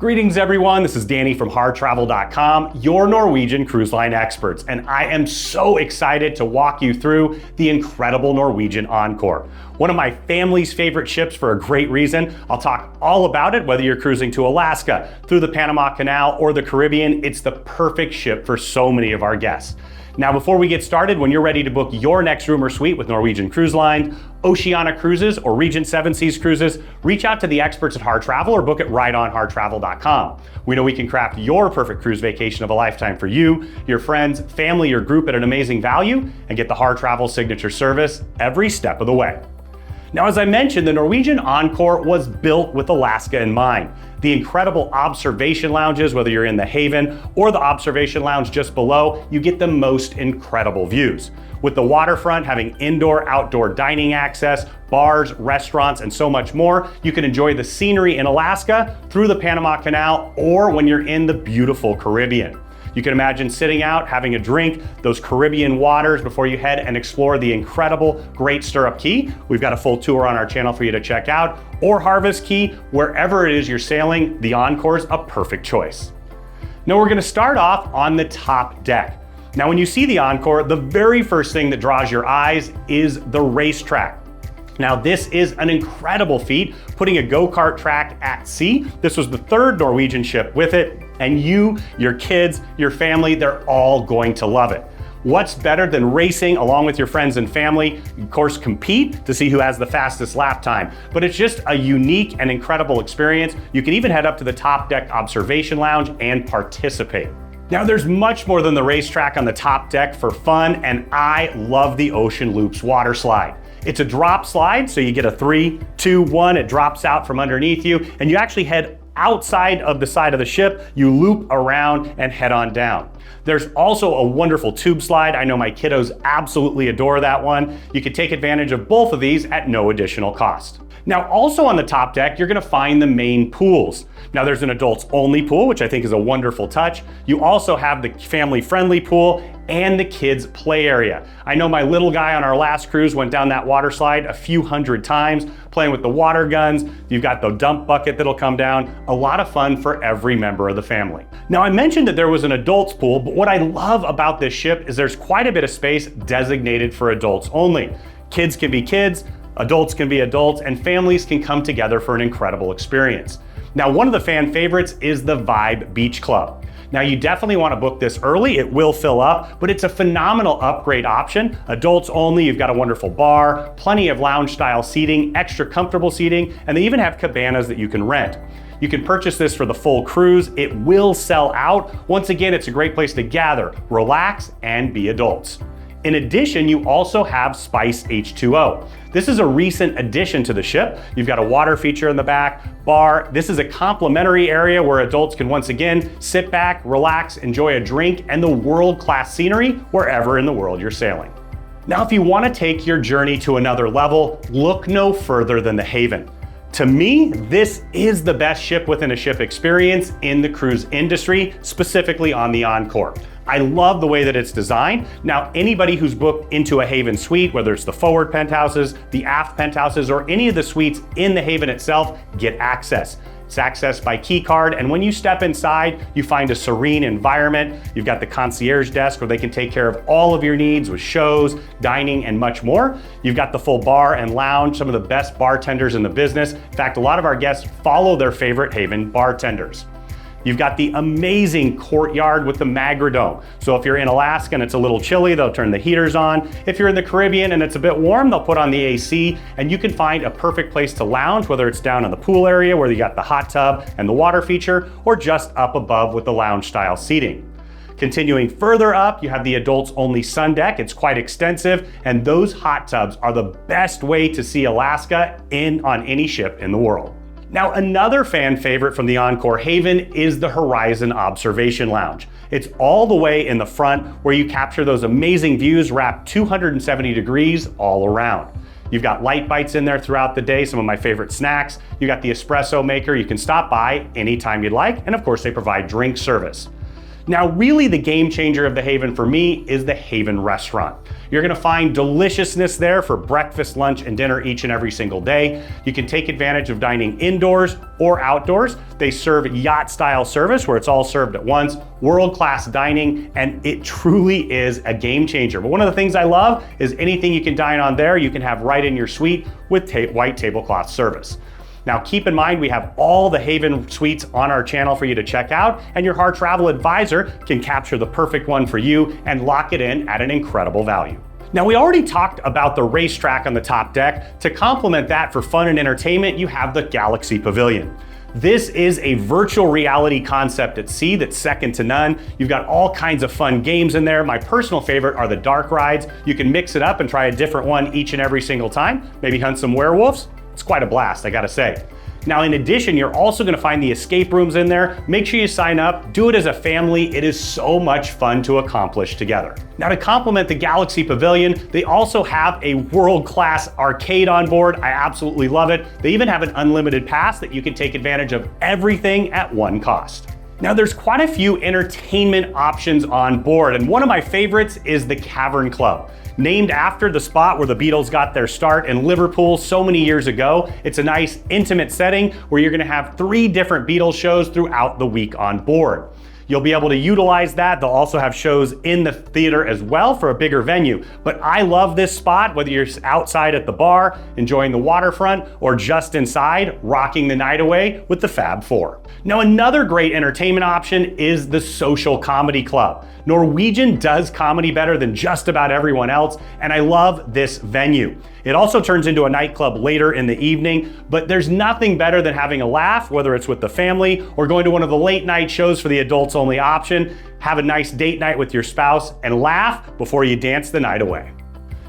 Greetings everyone, this is Danny from harrtravel.com, your Norwegian cruise line experts, and I am so excited to walk you through the incredible Norwegian Encore. One of my family's favorite ships for a great reason. I'll talk all about it, whether you're cruising to Alaska, through the Panama Canal, or the Caribbean. It's the perfect ship for so many of our guests. Now, before we get started, when you're ready to book your next room or suite with Norwegian Cruise Line, Oceania Cruises, or Regent Seven Seas Cruises, reach out to the experts at Harr Travel or book it right on harrtravel.com. We know we can craft your perfect cruise vacation of a lifetime for you, your friends, family, or group at an amazing value, and get the Harr Travel signature service every step of the way. Now, as I mentioned, the Norwegian Encore was built with Alaska in mind. The incredible observation lounges, whether you're in the Haven or the observation lounge just below, you get the most incredible views. With the waterfront having indoor-outdoor dining access, bars, restaurants, and so much more, you can enjoy the scenery in Alaska, through the Panama Canal, or when you're in the beautiful Caribbean. You can imagine sitting out, having a drink, those Caribbean waters before you head and explore the incredible Great Stirrup Cay. We've got a full tour on our channel for you to check out, or Harvest Key. Wherever it is you're sailing, the Encore's a perfect choice. Now we're gonna start off on the top deck. Now when you see the Encore, the very first thing that draws your eyes is the racetrack. Now this is an incredible feat, putting a go-kart track at sea. This was the third Norwegian ship with it, and you, your kids, your family, they're all going to love it. What's better than racing along with your friends and family? Of course, compete to see who has the fastest lap time, but it's just a unique and incredible experience. You can even head up to the top deck observation lounge and participate. Now there's much more than the racetrack on the top deck for fun, and I love the Ocean Loops water slide. It's a drop slide, so you get a 3, 2, 1, it drops out from underneath you, and you actually head outside of the side of the ship, you loop around and head on down. There's also a wonderful tube slide. I know my kiddos absolutely adore that one. You can take advantage of both of these at no additional cost. Now, also on the top deck, you're gonna find the main pools. Now there's an adults only pool, which I think is a wonderful touch. You also have the family friendly pool and the kids play area. I know my little guy on our last cruise went down that water slide a few hundred times, playing with the water guns. You've got the dump bucket that'll come down. A lot of fun for every member of the family. Now I mentioned that there was an adults pool, but what I love about this ship is there's quite a bit of space designated for adults only. Kids can be kids, adults can be adults, and families can come together for an incredible experience. Now, one of the fan favorites is the Vibe Beach Club. Now, you definitely want to book this early. It will fill up, but it's a phenomenal upgrade option. Adults only, you've got a wonderful bar, plenty of lounge style seating, extra comfortable seating, and they even have cabanas that you can rent. You can purchase this for the full cruise. It will sell out. Once again, it's a great place to gather, relax, and be adults. In addition, you also have Spice H2O. This is a recent addition to the ship. You've got a water feature in the back, bar. This is a complimentary area where adults can once again sit back, relax, enjoy a drink, and the world-class scenery wherever in the world you're sailing. Now, if you want to take your journey to another level, look no further than the Haven. To me, this is the best ship within a ship experience in the cruise industry, specifically on the Encore. I love the way that it's designed. Now, anybody who's booked into a Haven suite, whether it's the forward penthouses, the aft penthouses, or any of the suites in the Haven itself, get access. It's accessed by key card, and when you step inside, you find a serene environment. You've got the concierge desk where they can take care of all of your needs with shows, dining, and much more. You've got the full bar and lounge, some of the best bartenders in the business. In fact, a lot of our guests follow their favorite Haven bartenders. You've got the amazing courtyard with the Magradome. So if you're in Alaska and it's a little chilly, they'll turn the heaters on. If you're in the Caribbean and it's a bit warm, they'll put on the AC, and you can find a perfect place to lounge, whether it's down in the pool area where you got the hot tub and the water feature, or just up above with the lounge style seating. Continuing further up, you have the adults only sun deck. It's quite extensive, and those hot tubs are the best way to see Alaska on any ship in the world. Now, another fan favorite from the Encore Haven is the Horizon Observation Lounge. It's all the way in the front where you capture those amazing views wrapped 270 degrees all around. You've got light bites in there throughout the day, some of my favorite snacks. You got the espresso maker. You can stop by anytime you'd like. And of course, they provide drink service. Now, really the game changer of the Haven for me is the Haven restaurant. You're gonna find deliciousness there for breakfast, lunch, and dinner each and every single day. You can take advantage of dining indoors or outdoors. They serve yacht-style service where it's all served at once, world-class dining, and it truly is a game changer. But one of the things I love is anything you can dine on there, you can have right in your suite with white tablecloth service. Now keep in mind, we have all the Haven suites on our channel for you to check out, and your Harr Travel advisor can capture the perfect one for you and lock it in at an incredible value. Now, we already talked about the racetrack on the top deck. To complement that for fun and entertainment, you have the Galaxy Pavilion. This is a virtual reality concept at sea that's second to none. You've got all kinds of fun games in there. My personal favorite are the dark rides. You can mix it up and try a different one each and every single time. Maybe hunt some werewolves. It's quite a blast, I gotta say. Now, in addition, you're also gonna find the escape rooms in there. Make sure you sign up, do it as a family. It is so much fun to accomplish together. Now, to complement the Galaxy Pavilion, they also have a world-class arcade on board. I absolutely love it. They even have an unlimited pass that you can take advantage of everything at one cost. Now, there's quite a few entertainment options on board, and one of my favorites is the Cavern Club. Named after the spot where the Beatles got their start in Liverpool so many years ago. It's a nice intimate setting where you're gonna have 3 different Beatles shows throughout the week on board. You'll be able to utilize that. They'll also have shows in the theater as well for a bigger venue. But I love this spot, whether you're outside at the bar, enjoying the waterfront, or just inside, rocking the night away with the Fab Four. Now, another great entertainment option is the Social Comedy Club. Norwegian does comedy better than just about everyone else, and I love this venue. It also turns into a nightclub later in the evening, but there's nothing better than having a laugh, whether it's with the family or going to one of the late night shows for the adults only option. Have a nice date night with your spouse and laugh before you dance the night away.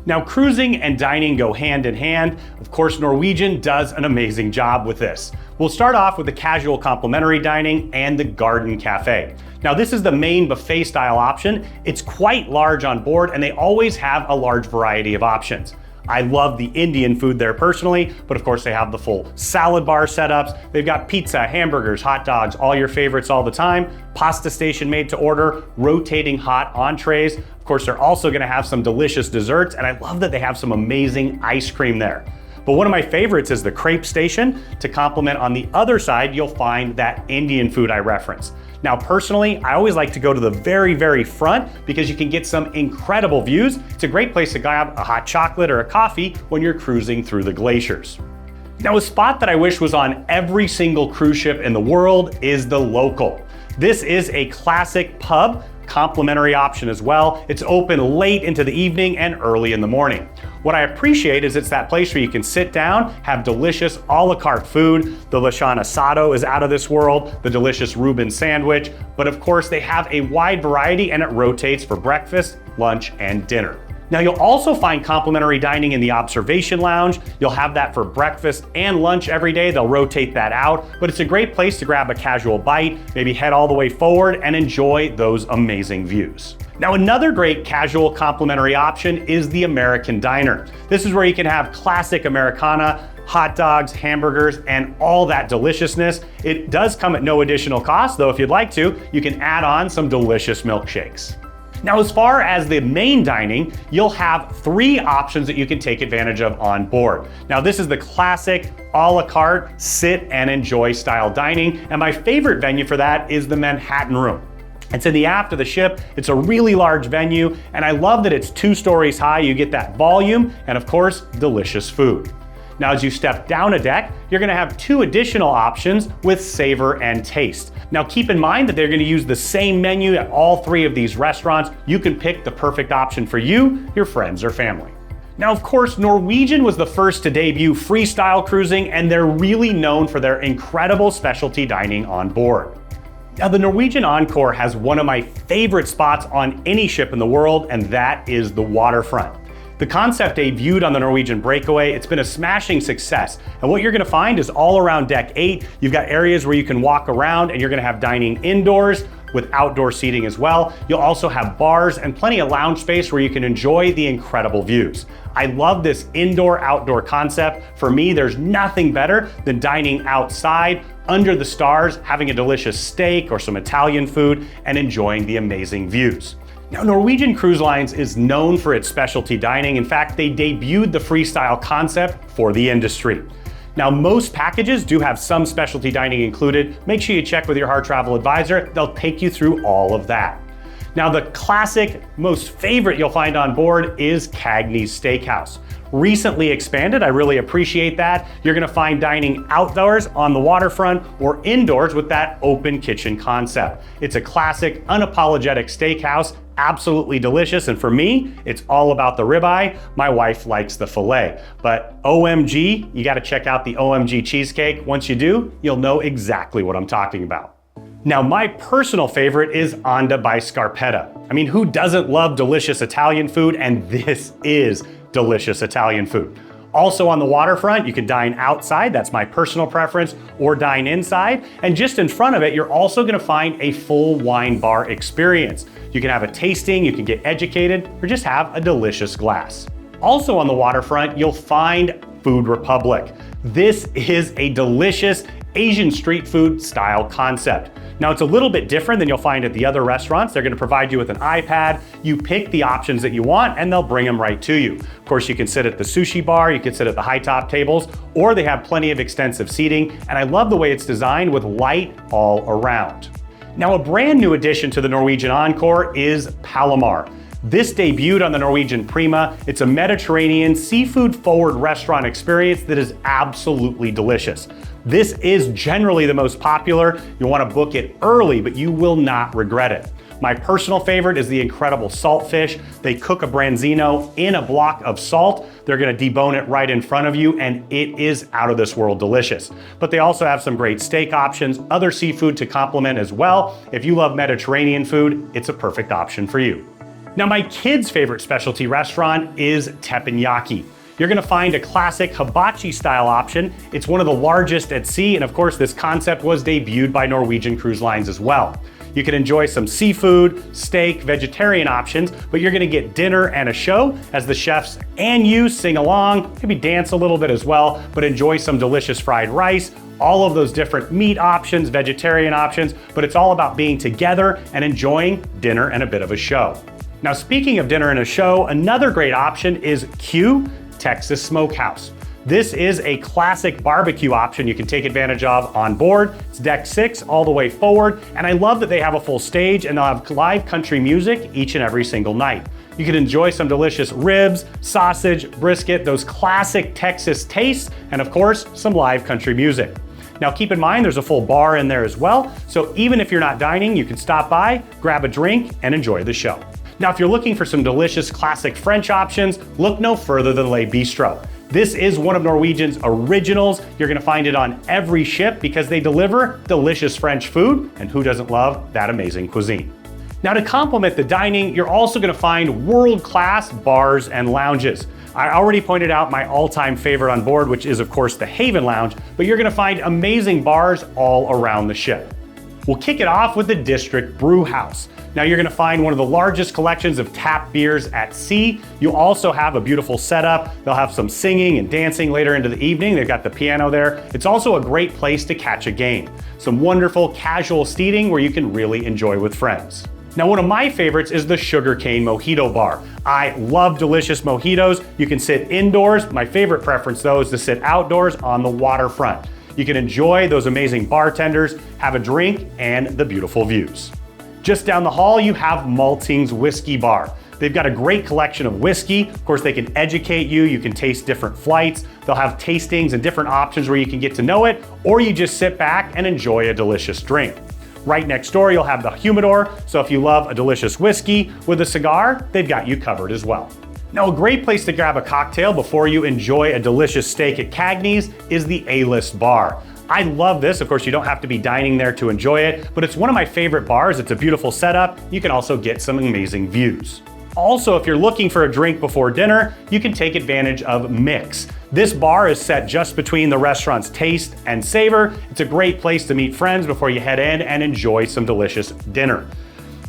Now, cruising and dining go hand in hand. Of course, Norwegian does an amazing job with this. We'll start off with the casual complimentary dining and the garden cafe. Now, this is the main buffet style option. It's quite large on board and they always have a large variety of options. I love the Indian food there personally, but of course they have the full salad bar setups. They've got pizza, hamburgers, hot dogs, all your favorites all the time. Pasta station made to order, rotating hot entrees. Of course, they're also gonna have some delicious desserts, and I love that they have some amazing ice cream there. But one of my favorites is the crepe station. To complement on the other side, you'll find that Indian food I referenced. Now, personally, I always like to go to the very, very front because you can get some incredible views. It's a great place to grab a hot chocolate or a coffee when you're cruising through the glaciers. Now, a spot that I wish was on every single cruise ship in the world is the Local. This is a classic pub, complimentary option as well. It's open late into the evening and early in the morning. What I appreciate is it's that place where you can sit down, have delicious a la carte food. The Lechon asado is out of this world, the delicious Reuben sandwich, but of course they have a wide variety and it rotates for breakfast, lunch, and dinner. Now, you'll also find complimentary dining in the observation lounge. You'll have that for breakfast and lunch every day. They'll rotate that out, but it's a great place to grab a casual bite, maybe head all the way forward and enjoy those amazing views. Now, another great casual complimentary option is the American Diner. This is where you can have classic Americana, hot dogs, hamburgers, and all that deliciousness. It does come at no additional cost, though if you'd like to, you can add on some delicious milkshakes. Now, as far as the main dining, you'll have 3 options that you can take advantage of on board. Now, this is the classic a la carte, sit and enjoy style dining, and my favorite venue for that is the Manhattan Room. It's in the aft of the ship. It's a really large venue, and I love that it's 2 stories high. You get that volume and, of course, delicious food. Now, as you step down a deck, you're gonna have 2 additional options with savor and taste. Now, keep in mind that they're gonna use the same menu at all 3 of these restaurants. You can pick the perfect option for you, your friends, or family. Now, of course, Norwegian was the first to debut freestyle cruising, and they're really known for their incredible specialty dining on board. Now, the Norwegian Encore has one of my favorite spots on any ship in the world, and that is the waterfront. The concept debuted on the Norwegian Breakaway. It's been a smashing success. And what you're gonna find is all around deck 8, you've got areas where you can walk around and you're gonna have dining indoors, with outdoor seating as well. You'll also have bars and plenty of lounge space where you can enjoy the incredible views. I love this indoor-outdoor concept. For me, there's nothing better than dining outside, under the stars, having a delicious steak or some Italian food, and enjoying the amazing views. Now, Norwegian Cruise Lines is known for its specialty dining. In fact, they debuted the freestyle concept for the industry. Now, most packages do have some specialty dining included. Make sure you check with your Harr travel advisor. They'll take you through all of that. Now, the classic, most favorite you'll find on board is Cagney's Steakhouse. Recently expanded, I really appreciate that. You're gonna find dining outdoors on the waterfront or indoors with that open kitchen concept. It's a classic, unapologetic steakhouse, absolutely delicious. And for me, it's all about the ribeye. My wife likes the filet. But OMG, you gotta check out the OMG cheesecake. Once you do, you'll know exactly what I'm talking about. Now, my personal favorite is Onda by Scarpetta. I mean, who doesn't love delicious Italian food? And this is delicious Italian food. Also on the waterfront, you can dine outside, that's my personal preference, or dine inside. And just in front of it, you're also gonna find a full wine bar experience. You can have a tasting, you can get educated, or just have a delicious glass. Also on the waterfront, you'll find Food Republic. This is a delicious Asian street food style concept. Now, it's a little bit different than you'll find at the other restaurants. They're gonna provide you with an iPad. You pick the options that you want and they'll bring them right to you. Of course, you can sit at the sushi bar, you can sit at the high top tables, or they have plenty of extensive seating. And I love the way it's designed with light all around. Now, a brand new addition to the Norwegian Encore is Palomar. This debuted on the Norwegian Prima. It's a Mediterranean seafood-forward restaurant experience that is absolutely delicious. This is generally the most popular. You'll want to book it early, but you will not regret it. My personal favorite is the incredible saltfish. They cook a branzino in a block of salt. They're gonna debone it right in front of you, and it is out of this world delicious. But they also have some great steak options, other seafood to complement as well. If you love Mediterranean food, it's a perfect option for you. Now, my kids' favorite specialty restaurant is teppanyaki. You're gonna find a classic hibachi style option. It's one of the largest at sea, and of course, this concept was debuted by Norwegian Cruise Lines as well. You can enjoy some seafood, steak, vegetarian options, but you're gonna get dinner and a show as the chefs and you sing along, maybe dance a little bit as well, but enjoy some delicious fried rice, all of those different meat options, vegetarian options, but it's all about being together and enjoying dinner and a bit of a show. Now, speaking of dinner and a show, another great option is Q Texas Smokehouse. This is a classic barbecue option you can take advantage of on board. It's deck 6 all the way forward, and I love that they have a full stage and they'll have live country music each and every single night. You can enjoy some delicious ribs, sausage, brisket, those classic Texas tastes, and of course, some live country music. Now, keep in mind, there's a full bar in there as well, so even if you're not dining, you can stop by, grab a drink, and enjoy the show. Now, if you're looking for some delicious classic French options, look no further than Le Bistro. This is one of Norwegian's originals. You're gonna find it on every ship because they deliver delicious French food, and who doesn't love that amazing cuisine? Now, to complement the dining, you're also gonna find world-class bars and lounges. I already pointed out my all-time favorite on board, which is of course the Haven Lounge, but you're gonna find amazing bars all around the ship. We'll kick it off with the District Brew House. Now, you're gonna find one of the largest collections of tap beers at sea. You also have a beautiful setup. They'll have some singing and dancing later into the evening. They've got the piano there. It's also a great place to catch a game. Some wonderful casual seating where you can really enjoy with friends. Now, one of my favorites is the Sugarcane Mojito Bar. I love delicious mojitos. You can sit indoors. My favorite preference though is to sit outdoors on the waterfront. You can enjoy those amazing bartenders, have a drink, and the beautiful views. Just down the hall, you have Malting's Whiskey Bar. They've got a great collection of whiskey. Of course, they can educate you. You can taste different flights. They'll have tastings and different options where you can get to know it, or you just sit back and enjoy a delicious drink. Right next door, you'll have the humidor. So if you love a delicious whiskey with a cigar, they've got you covered as well. Now, a great place to grab a cocktail before you enjoy a delicious steak at Cagney's is the A-List Bar. I love this. Of course, you don't have to be dining there to enjoy it, but it's one of my favorite bars. It's a beautiful setup. You can also get some amazing views. Also, if you're looking for a drink before dinner, you can take advantage of Mix. This bar is set just between the restaurant's Taste and Savor. It's a great place to meet friends before you head in and enjoy some delicious dinner.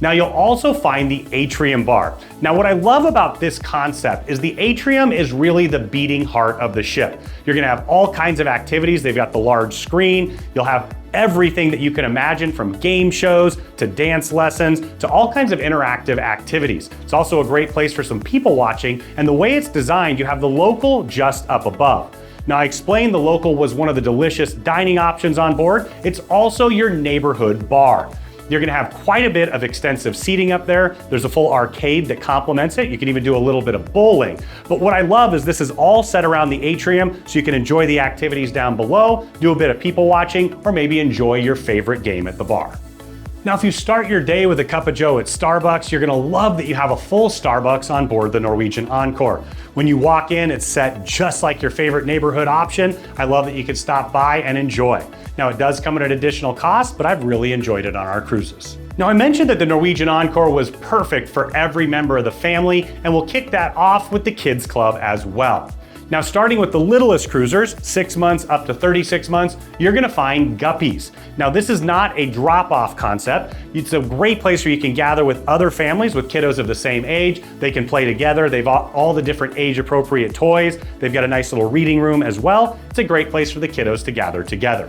Now you'll also find the atrium bar. Now what I love about this concept is the atrium is really the beating heart of the ship. You're gonna have all kinds of activities. They've got the large screen. You'll have everything that you can imagine, from game shows to dance lessons to all kinds of interactive activities. It's also a great place for some people watching, and the way it's designed, you have the local just up above. Now I explained the local was one of the delicious dining options on board. It's also your neighborhood bar. You're gonna have quite a bit of extensive seating up there. There's a full arcade that complements it. You can even do a little bit of bowling. But what I love is this is all set around the atrium, so you can enjoy the activities down below, do a bit of people watching, or maybe enjoy your favorite game at the bar. Now, if you start your day with a cup of joe at Starbucks, you're gonna love that you have a full Starbucks on board the Norwegian Encore. When you walk in, it's set just like your favorite neighborhood option. I love that you can stop by and enjoy. Now, it does come at an additional cost, but I've really enjoyed it on our cruises. Now, I mentioned that the Norwegian Encore was perfect for every member of the family, and we'll kick that off with the Kids Club as well. Now, starting with the littlest cruisers, 6 months up to 36 months, you're gonna find guppies. Now, this is not a drop-off concept. It's a great place where you can gather with other families with kiddos of the same age. They can play together. They've all the different age-appropriate toys. They've got a nice little reading room as well. It's a great place for the kiddos to gather together.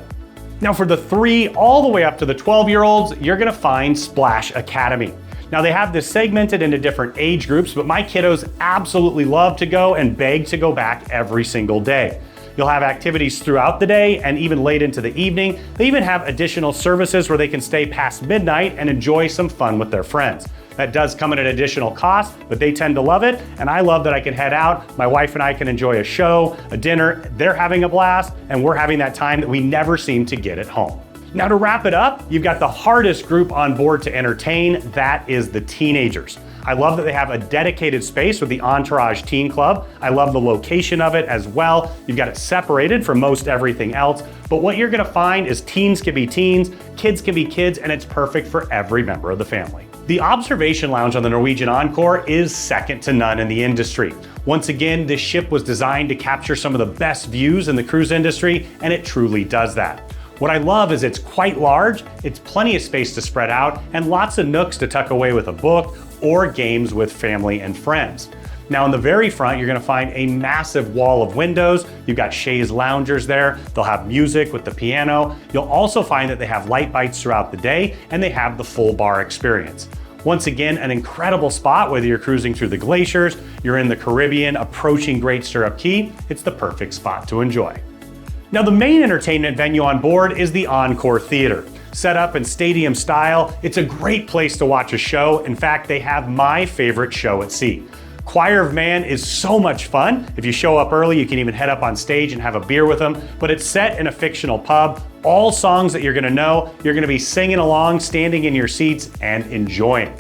Now, for the 3 all the way up to the 12-year-olds, you're gonna find Splash Academy. Now, they have this segmented into different age groups, but my kiddos absolutely love to go and beg to go back every single day. You'll have activities throughout the day and even late into the evening. They even have additional services where they can stay past midnight and enjoy some fun with their friends. That does come at an additional cost, but they tend to love it, and I love that I can head out. My wife and I can enjoy a show, a dinner. They're having a blast, and we're having that time that we never seem to get at home. Now, to wrap it up, you've got the hardest group on board to entertain. That is the teenagers. I love that they have a dedicated space with the Entourage Teen Club. I love the location of it as well. You've got it separated from most everything else. But what you're gonna find is teens can be teens, kids can be kids, and it's perfect for every member of the family. The observation lounge on the Norwegian Encore is second to none in the industry. Once again, this ship was designed to capture some of the best views in the cruise industry, and it truly does that. What I love is it's quite large, it's plenty of space to spread out, and lots of nooks to tuck away with a book or games with family and friends. Now, in the very front, you're gonna find a massive wall of windows. You've got chaise loungers there. They'll have music with the piano. You'll also find that they have light bites throughout the day, and they have the full bar experience. Once again, an incredible spot, whether you're cruising through the glaciers, you're in the Caribbean, approaching Great Stirrup Cay, it's the perfect spot to enjoy. Now, the main entertainment venue on board is the Encore Theater. Set up in stadium style, it's a great place to watch a show. In fact, they have my favorite show at sea. Choir of Man is so much fun. If you show up early, you can even head up on stage and have a beer with them, but it's set in a fictional pub. All songs that you're gonna know, you're gonna be singing along, standing in your seats and enjoying.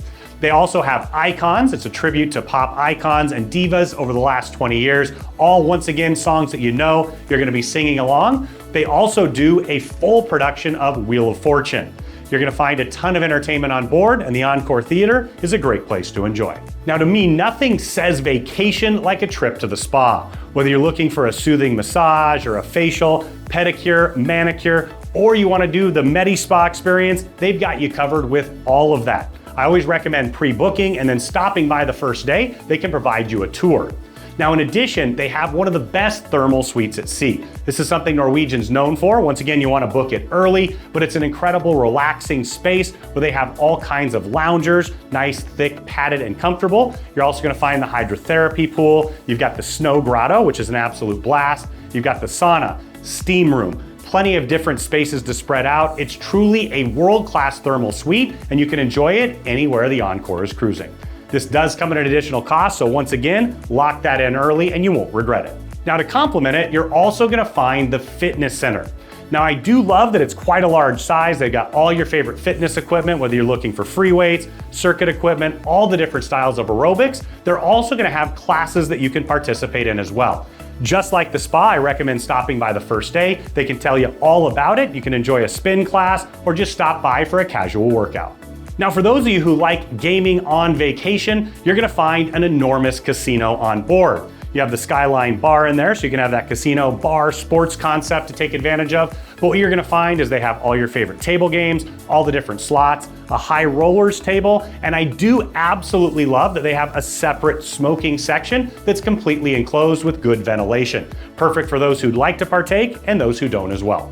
They also have Icons. It's a tribute to pop icons and divas over the last 20 years. All, once again, songs that you know, you're gonna be singing along. They also do a full production of Wheel of Fortune. You're gonna find a ton of entertainment on board, and the Encore Theater is a great place to enjoy. Now, to me, nothing says vacation like a trip to the spa. Whether you're looking for a soothing massage or a facial, pedicure, manicure, or you wanna do the Medi Spa experience, they've got you covered with all of that. I always recommend pre-booking and then stopping by the first day. They can provide you a tour. Now, in addition, they have one of the best thermal suites at sea. This is something Norwegian's known for. Once again, you want to book it early, but it's an incredible relaxing space where they have all kinds of loungers, nice, thick, padded, and comfortable. You're also going to find the hydrotherapy pool. You've got the snow grotto, which is an absolute blast. You've got the sauna, steam room, plenty of different spaces to spread out. It's truly a world-class thermal suite, and you can enjoy it anywhere the Encore is cruising. This does come at an additional cost, so once again, lock that in early and you won't regret it. Now, to complement it, you're also gonna find the fitness center. Now, I do love that it's quite a large size. They've got all your favorite fitness equipment, whether you're looking for free weights, circuit equipment, all the different styles of aerobics. They're also gonna have classes that you can participate in as well. Just like the spa, I recommend stopping by the first day. They can tell you all about it. You can enjoy a spin class or just stop by for a casual workout. Now, for those of you who like gaming on vacation, you're gonna find an enormous casino on board. You have the Skyline bar in there, so you can have that casino bar sports concept to take advantage of. But what you're gonna find is they have all your favorite table games, all the different slots, a high rollers table, and I do absolutely love that they have a separate smoking section that's completely enclosed with good ventilation. Perfect for those who'd like to partake and those who don't as well.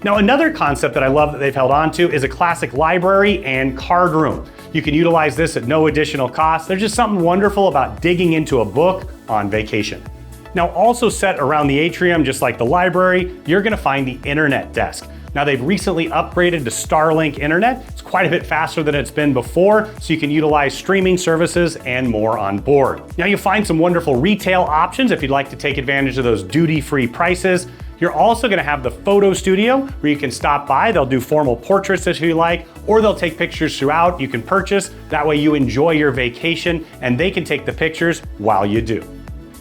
Now, another concept that I love that they've held on to is a classic library and card room. You can utilize this at no additional cost. There's just something wonderful about digging into a book on vacation. Now, also set around the atrium, just like the library, you're gonna find the internet desk. Now, they've recently upgraded to Starlink internet. It's quite a bit faster than it's been before, so you can utilize streaming services and more on board. Now, you'll find some wonderful retail options if you'd like to take advantage of those duty-free prices. You're also gonna have the photo studio where you can stop by. They'll do formal portraits if you like, or they'll take pictures throughout. You can purchase, that way you enjoy your vacation and they can take the pictures while you do.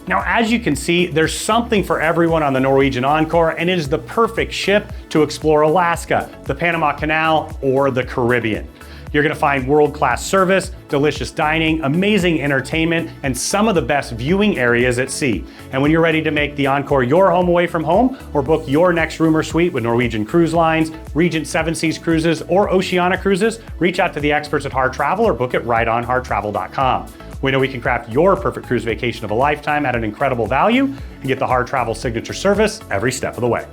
Now, as you can see, there's something for everyone on the Norwegian Encore, and it is the perfect ship to explore Alaska, the Panama Canal, or the Caribbean. You're gonna find world-class service, delicious dining, amazing entertainment, and some of the best viewing areas at sea. And when you're ready to make the Encore your home away from home, or book your next room or suite with Norwegian Cruise Lines, Regent 7 Seas Cruises, or Oceania Cruises, reach out to the experts at Harr Travel or book it right on harrtravel.com. We know we can craft your perfect cruise vacation of a lifetime at an incredible value and get the Harr Travel signature service every step of the way.